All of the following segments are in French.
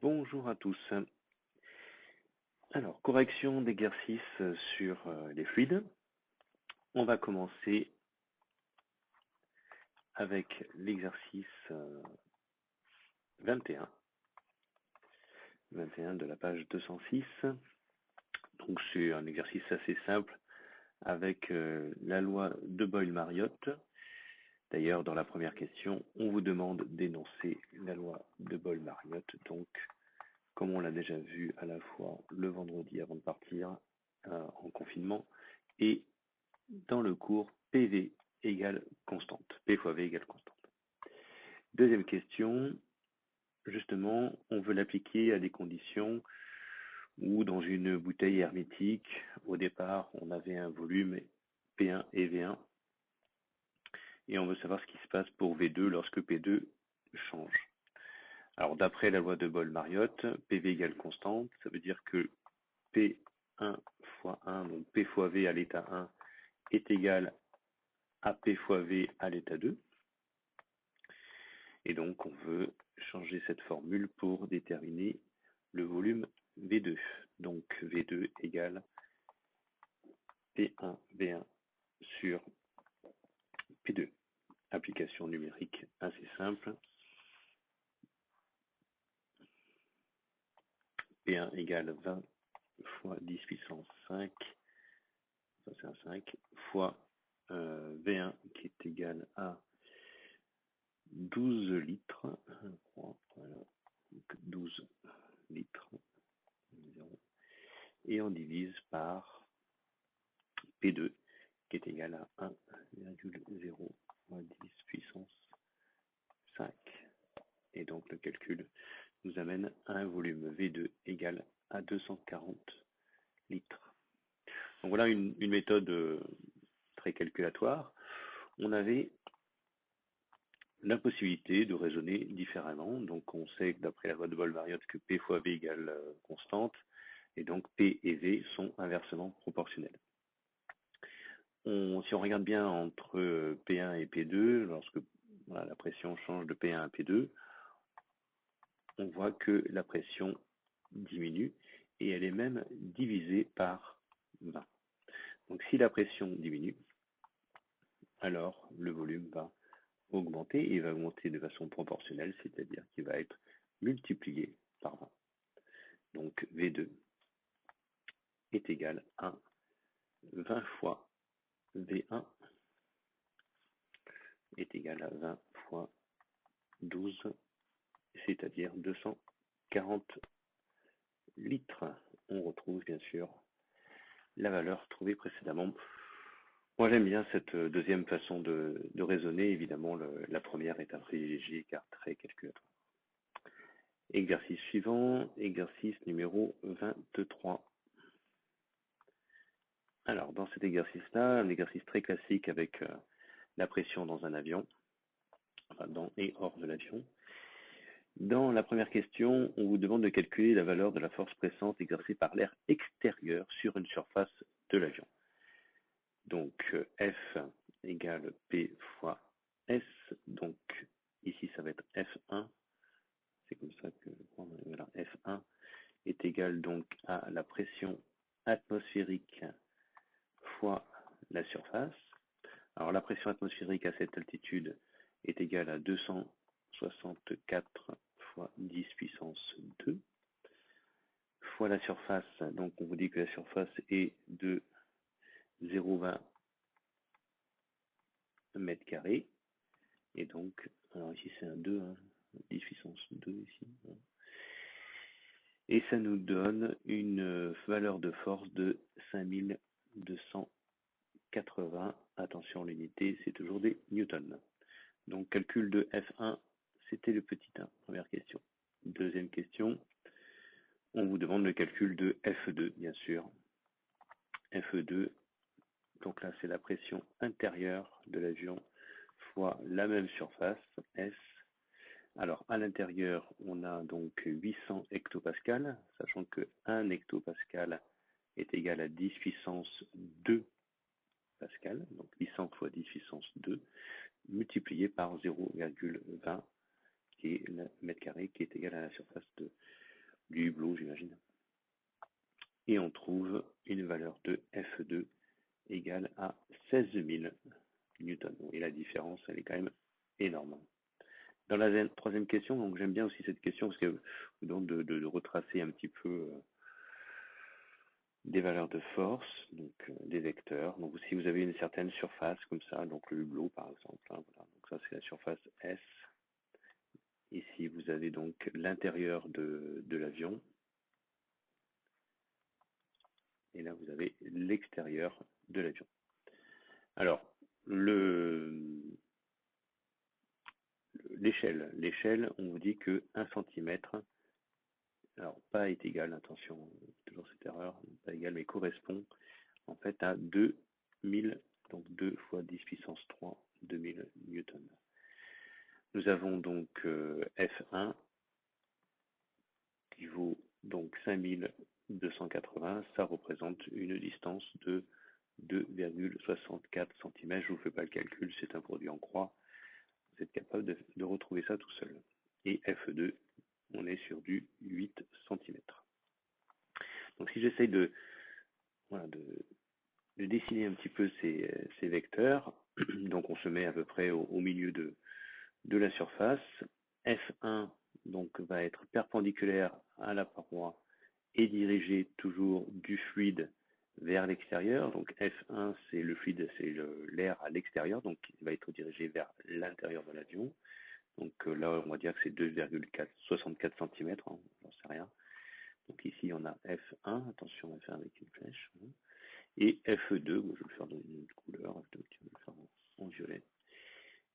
Bonjour à tous. Alors, correction d'exercices sur les fluides. On va commencer avec l'exercice 21. 21 de la page 206. Donc, c'est un exercice assez simple avec la loi de Boyle-Mariotte. D'ailleurs, dans la première question, on vous demande d'énoncer la loi de Boyle-Mariotte. Donc, comme on l'a déjà vu à la fois le vendredi avant de partir en confinement et dans le cours PV égale constante, P fois V égale constante. Deuxième question, justement, on veut l'appliquer à des conditions où dans une bouteille hermétique, au départ, on avait un volume P1 et V1, et on veut savoir ce qui se passe pour V2 lorsque P2 change. Alors, d'après la loi de Boyle-Mariotte, PV égale constante, ça veut dire que P1 fois 1, donc P fois V à l'état 1, est égal à P fois V à l'état 2. Et donc, on veut changer cette formule pour déterminer le volume V2. Donc, V2 égale P1 V1 sur P2. Application numérique assez simple. P1 égale 20 fois 10 puissance 5, ça c'est un 5, fois V1 qui est égal à 12 litres, voilà, donc 12 litres, 0, et on divise par P2 qui est égal à 1,0 fois 10 puissance 5. Et donc le calcul nous amène à un volume V2 égal à 240 litres. Donc voilà une méthode très calculatoire. On avait la possibilité de raisonner différemment. Donc on sait que d'après la loi de Boyle-Mariotte que P fois V égale constante, et donc P et V sont inversement proportionnels. Si on regarde bien entre P1 et P2, lorsque la pression change de P1 à P2, on voit que la pression diminue et elle est même divisée par 20. Donc si la pression diminue, alors le volume va augmenter et il va augmenter de façon proportionnelle, c'est-à-dire qu'il va être multiplié par 20. Donc V2 est égal à 20 fois V1 est égal à 20 fois 12, c'est-à-dire 240 litres. On retrouve bien sûr la valeur trouvée précédemment. Moi j'aime bien cette deuxième façon de raisonner. Évidemment, la première est à privilégier car très calculatoire. Exercice suivant, exercice numéro 23. Alors, dans cet exercice-là, un exercice très classique avec la pression dans un avion, enfin dans et hors de l'avion. Dans la première question, on vous demande de calculer la valeur de la force pressante exercée par l'air extérieur sur une surface de l'avion. Donc, F égale P fois S. Donc, ici, ça va être F1. C'est comme ça que voilà, F1 est égal donc à la pression atmosphérique fois la surface. Alors la pression atmosphérique à cette altitude est égale à 264 fois 10 puissance 2 fois la surface. Donc on vous dit que la surface est de 0,20 mètres carrés. Et donc, alors ici c'est un 2, 10 puissance 2 ici. Et ça nous donne une valeur de force de 5280. Attention, l'unité, c'est toujours des newtons. Donc, calcul de F1, c'était le petit 1, première question. Deuxième question, on vous demande le calcul de F2, bien sûr. F2, donc là, c'est la pression intérieure de l'avion fois la même surface, S. Alors, à l'intérieur, on a donc 800 hectopascales, sachant que 1 hectopascal est égal à 10 puissance 2 pascal, donc 800 fois 10 puissance 2, multiplié par 0,20, qui est le mètre carré, qui est égal à la surface de du hublot, j'imagine. Et on trouve une valeur de F2 égale à 16 000 newtons. Et la différence, elle est quand même énorme. Dans la troisième question, donc j'aime bien aussi cette question parce que vous demande de retracer un petit peu des valeurs de force, donc des vecteurs. Donc si vous avez une certaine surface comme ça, donc le hublot par exemple, hein, voilà. Donc ça c'est la surface S. Ici vous avez donc l'intérieur de l'avion. Et là vous avez l'extérieur de l'avion. Alors, l'échelle, on vous dit que 1 cm, alors pas est égal, attention, toujours cette erreur, pas égal, mais correspond en fait à 2000, donc 2 fois 10 puissance 3, 2000 newtons. Nous avons donc F1 qui vaut donc 5280, ça représente une distance de 2,64 cm. Je ne vous fais pas le calcul, c'est un produit en croix. Vous êtes capable de retrouver ça tout seul. Et F2, on est sur du 8 cm. Donc si j'essaye voilà, de dessiner un petit peu ces vecteurs, donc on se met à peu près au milieu de la surface. F1 donc va être perpendiculaire à la paroi et diriger toujours du fluide vers l'extérieur. Donc F1 c'est le fluide, c'est l'air à l'extérieur, donc il va être dirigé vers l'intérieur de l'avion. Donc là on va dire que c'est 2,64 cm, hein, j'en sais rien. Donc ici on a F1, attention on va faire avec une flèche, hein. Et F2, je vais le faire dans une autre couleur, F2, je vais le faire en violet.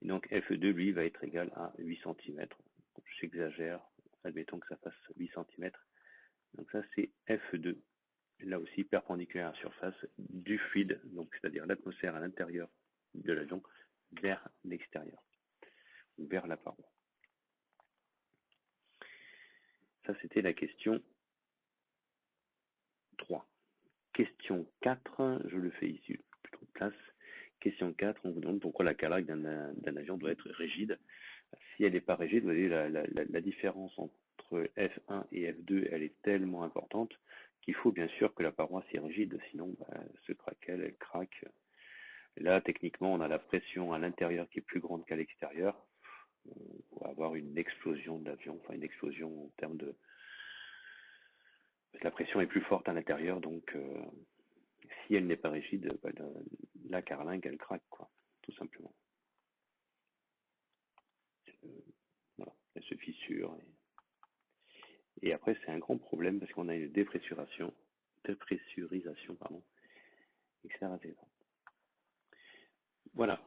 Et donc F2 lui va être égal à 8 cm. J'exagère, admettons que ça fasse 8 cm. Donc ça c'est F2. Là aussi perpendiculaire à la surface du fluide, donc c'est-à-dire l'atmosphère à l'intérieur de l'avion vers l'extérieur, ou vers la paroi. Ça c'était la question 3. Question 4, je le fais ici, plutôt de place. Question 4, on vous demande pourquoi la calague d'un avion doit être rigide. Si elle n'est pas rigide, vous voyez, la différence entre F1 et F2, elle est tellement importante qu'il faut bien sûr que la paroi soit rigide, sinon se craquelle, elle craque. Et là, techniquement, on a la pression à l'intérieur qui est plus grande qu'à l'extérieur. On va avoir une explosion de l'avion, enfin une explosion en termes de... La pression est plus forte à l'intérieur, donc si elle n'est pas rigide, la carlingue, elle craque, quoi, tout simplement. Voilà, elle se fissure. Et après, c'est un grand problème parce qu'on a une dépressurisation, pardon, etc. Voilà.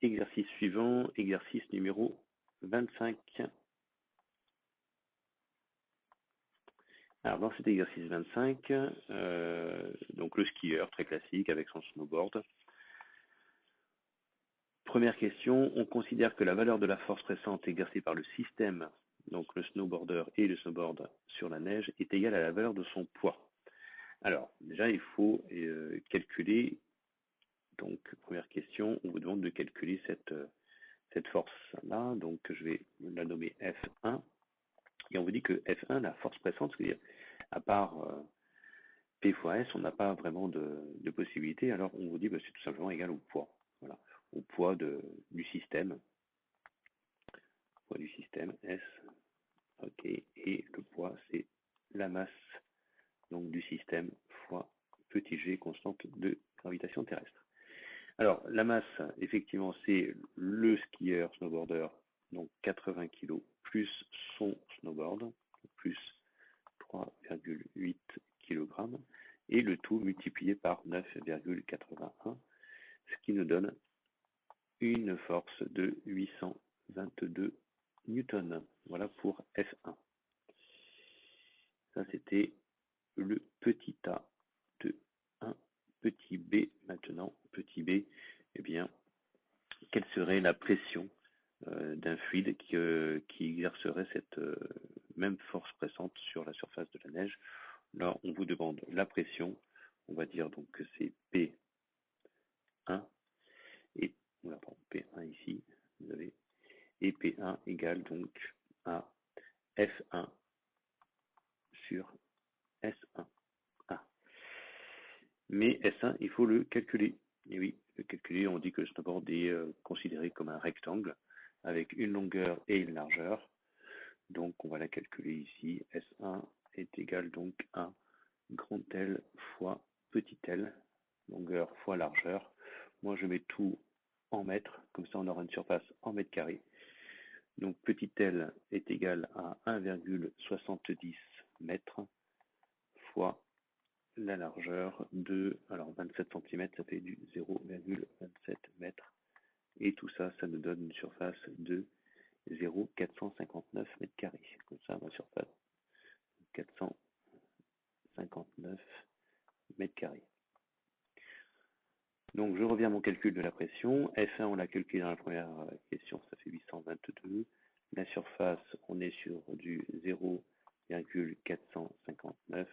Exercice suivant, exercice numéro 25. Alors, dans cet exercice 25, donc le skieur, très classique, avec son snowboard. Première question, on considère que la valeur de la force pressante exercée par le système, donc le snowboarder et le snowboard sur la neige, est égale à la valeur de son poids. Alors, déjà, il faut calculer, donc, première question, on vous demande de calculer cette force-là, donc je vais la nommer F1, et on vous dit que F1, la force pressante, c'est-à-dire, à part P fois S, on n'a pas vraiment de possibilité, alors on vous dit que c'est tout simplement égal au poids, voilà, au poids du système, S, ok, et le poids, c'est la masse donc du système fois petit g, constante de gravitation terrestre. Alors, la masse, effectivement, c'est le skieur snowboarder, donc 80 kg, plus son snowboard, plus 3,8 kg, et le tout multiplié par 9,81, ce qui nous donne une force de 822 newtons. Voilà pour F1. Ça, c'était le petit a de 1, petit b maintenant. Petit b, eh bien, quelle serait la pression d'un fluide qui exercerait cette même force pressante sur la surface de la neige. Là, on vous demande la pression. On va dire donc que c'est P1 et voilà, pardon, P1 ici, vous avez, et P1 égale donc à F1 sur S1. Ah. Mais S1, il faut le calculer. Et oui, le calculer, on dit que le snowboard est considéré comme un rectangle avec une longueur et une largeur. Donc, on va la calculer ici. S1 est égal donc à grand L fois petit l, longueur fois largeur. Moi, je mets tout en mètres, comme ça on aura une surface en mètres carrés. Donc, petit l est égal à 1,70 mètres fois la largeur de, alors 27 cm, ça fait du 0,27 mètres. Et tout ça, ça nous donne une surface de 0,459 mètres carrés. Comme ça, ma surface, 459 mètres carrés. Donc, je reviens à mon calcul de la pression. F1, on l'a calculé dans la première question, ça fait 822. La surface, on est sur du 0,459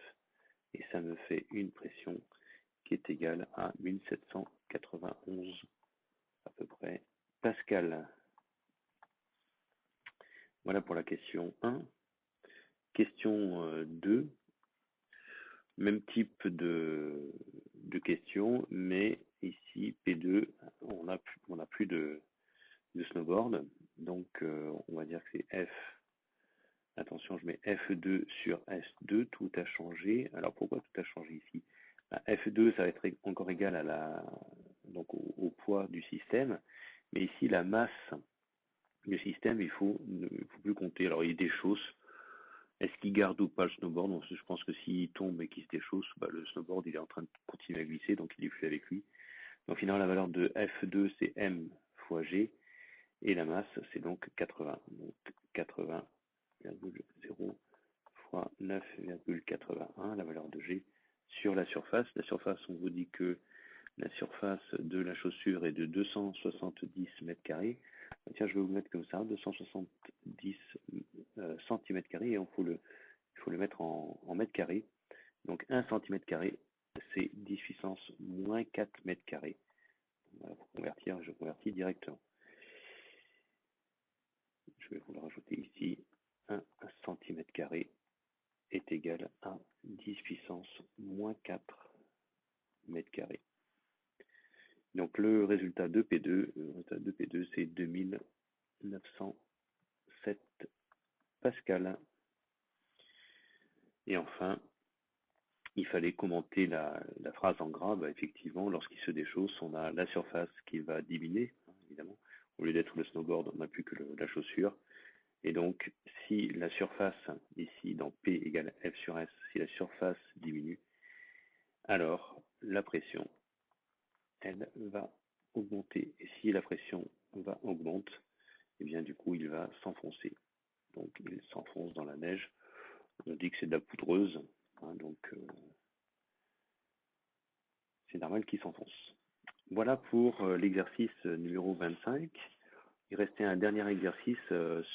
et ça me fait une pression qui est égale à 1791 à peu près pascal. Voilà pour la question 1. Question 2. Même type de question, mais ici, P2, on n'a plus de snowboard. Donc, on va dire que c'est F. Attention, je mets F2 sur S2, tout a changé. Alors, pourquoi tout a changé ici? F2, ça va être encore égal à donc au poids du système. Mais ici, la masse du système, il faut plus compter. Alors, il déchausse. Est-ce qu'il garde ou pas le snowboard? Donc, je pense que s'il tombe et qu'il se déchausse, le snowboard il est en train de continuer à glisser, donc il est plus avec lui. Donc finalement, la valeur de F2, c'est M fois G, et la masse, c'est donc 80. Donc 80,0 fois 9,81, la valeur de G sur la surface. La surface, on vous dit que la surface de la chaussure est de 270 mètres carrés. Tiens, je vais vous mettre comme ça, 270 centimètres carrés, et il faut le mettre en mètres carrés. Donc 1 centimètre carré, c'est 10 puissance moins 4 mètres carrés. Voilà, pour convertir, je convertis directement. Je vais vous le rajouter ici. 1 centimètre carré est égal à 10 puissance moins 4 mètres carrés. Donc le résultat de P2, c'est 2907 pascal. Et enfin, il fallait commenter la phrase en gras. Effectivement, lorsqu'il se déchausse, on a la surface qui va diminuer, évidemment. Au lieu d'être le snowboard, on n'a plus que la chaussure. Et donc, si la surface, ici dans P égale F sur S, si la surface diminue, alors la pression, elle va augmenter. Et si la pression augmente, et bien du coup, il va s'enfoncer. Donc, il s'enfonce dans la neige. On dit que c'est de la poudreuse, donc c'est normal qu'il s'enfonce. Voilà pour l'exercice numéro 25. Il restait un dernier exercice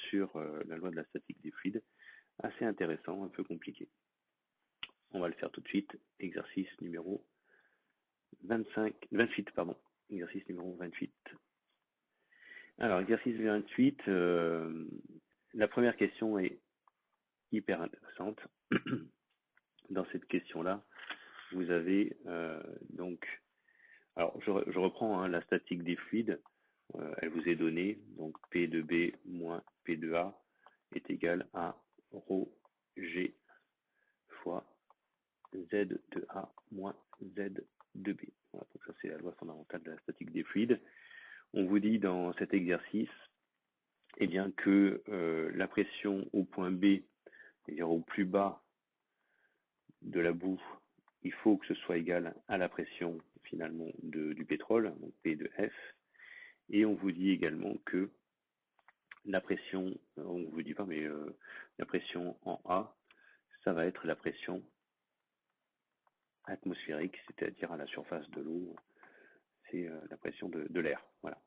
sur la loi de la statique des fluides, assez intéressant, un peu compliqué. On va le faire tout de suite. Exercice numéro 28, pardon. Exercice numéro 28. Alors, exercice 28, la première question est hyper intéressante. Dans cette question-là, vous avez donc, alors je reprends la statique des fluides, elle vous est donnée, donc P de B moins P de A est égal à ρ G fois Z de A moins Z de B. Voilà, donc ça c'est la loi fondamentale de la statique des fluides. On vous dit dans cet exercice eh bien, que la pression au point B, c'est-à-dire au plus bas de la boue, il faut que ce soit égal à la pression finalement du pétrole, donc P de F. Et on vous dit également que la pression, on ne vous dit pas, mais la pression en A, ça va être la pression atmosphérique, c'est-à-dire à la surface de l'eau, c'est la pression de l'air. Voilà.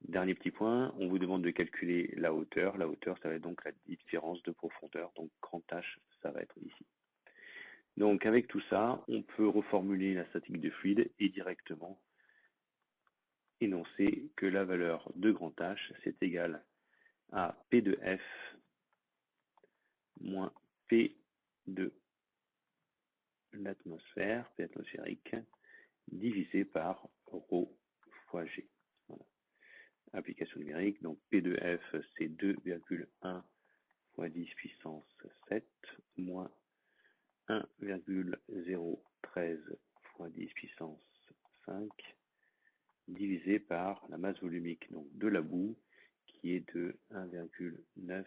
Dernier petit point, on vous demande de calculer la hauteur. La hauteur, ça va être donc la différence de profondeur. Donc grand H, ça va être ici. Donc avec tout ça, on peut reformuler la statique de fluide et directement énoncer que la valeur de grand H, c'est égal à P de F moins P de l'atmosphère, P atmosphérique, divisé par ρ fois G. Voilà. Application numérique, donc P de F, c'est 2,1 fois 10 puissance 7, moins 1,013 fois 10 puissance 5, divisé par la masse volumique donc de la boue, qui est de 1,9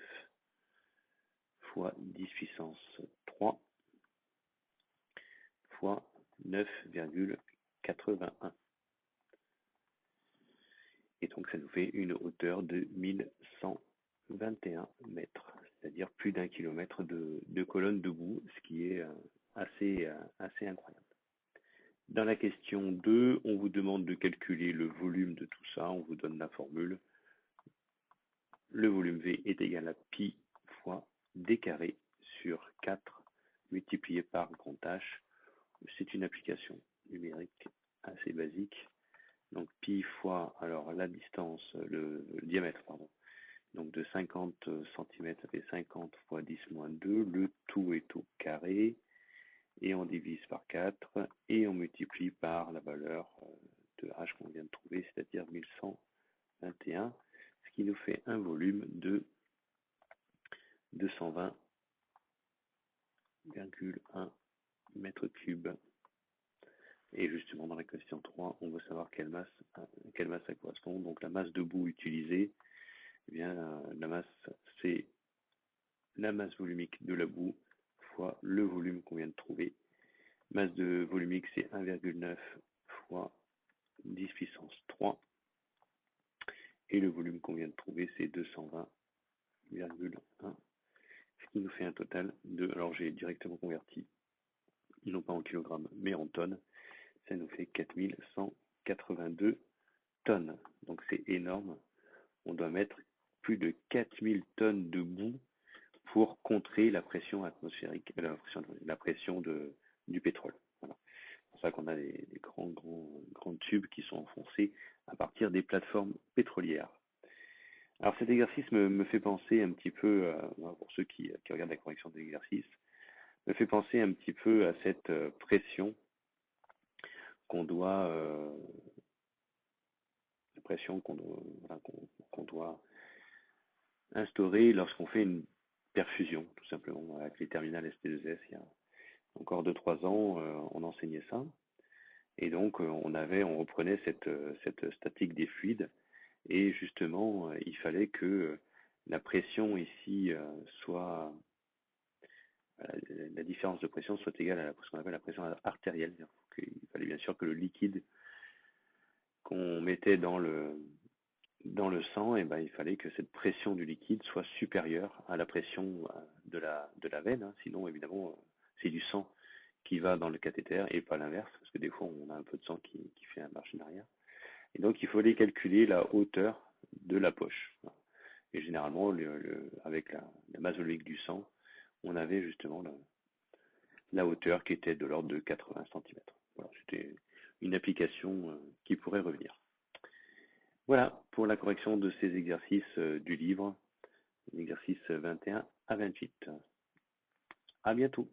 fois 10 puissance 3 fois 9,81. Et donc ça nous fait une hauteur de 1121 mètres, c'est-à-dire plus d'1 kilomètre de colonne de boue, ce qui est assez incroyable. Dans la question 2, on vous demande de calculer le volume de tout ça, on vous donne la formule. Le volume V est égal à pi fois d carré sur 4 multiplié par grand H. C'est une application numérique assez basique. Donc pi fois, alors la distance, le diamètre, pardon. Donc de 50 cm, ça fait 50 fois 10 moins 2. Le tout est au carré. Et on divise par 4 et on multiplie par la valeur de H qu'on vient de trouver, c'est-à-dire 1121, ce qui nous fait un volume de 220,1 mètres cubes. Et justement, dans la question 3, on veut savoir quelle masse ça correspond. Donc la masse de boue utilisée, eh bien, la masse, c'est la masse volumique de la boue fois le volume qu'on vient de trouver. Masse de volumique, c'est 1,9 fois 10 puissance 3. Et le volume qu'on vient de trouver, c'est 220,1. Ce qui nous fait un total de, alors j'ai directement converti, non pas en kilogrammes, mais en tonnes. Ça nous fait 4182 tonnes. Donc c'est énorme. On doit mettre plus de 4000 tonnes de boue pour contrer la pression atmosphérique, la pression du pétrole. Voilà. C'est pour ça qu'on a des grands tubes qui sont enfoncés à partir des plateformes pétrolières. Alors cet exercice me fait penser un petit peu, pour ceux qui regardent la correction des exercices, me fait penser un petit peu à cette pression qu'on doit, qu'on doit instaurer lorsqu'on fait une perfusion, tout simplement, avec les terminales ST2S. Il y a encore 2-3 ans, on enseignait ça. Et donc, on reprenait cette statique des fluides. Et justement, il fallait que la pression ici soit, la différence de pression soit égale à ce qu'on appelle la pression artérielle. Il fallait bien sûr que le liquide qu'on mettait dans le sang, et ben, il fallait que cette pression du liquide soit supérieure à la pression de la veine. Hein. Sinon, évidemment, c'est du sang qui va dans le cathéter et pas l'inverse, parce que des fois, on a un peu de sang qui fait un marche en arrière. Et donc, il fallait calculer la hauteur de la poche. Et généralement, avec la masse volumique du sang, on avait justement la hauteur qui était de l'ordre de 80 cm. Voilà, c'était une application qui pourrait revenir. Voilà pour la correction de ces exercices du livre, exercices 21 à 28. À bientôt.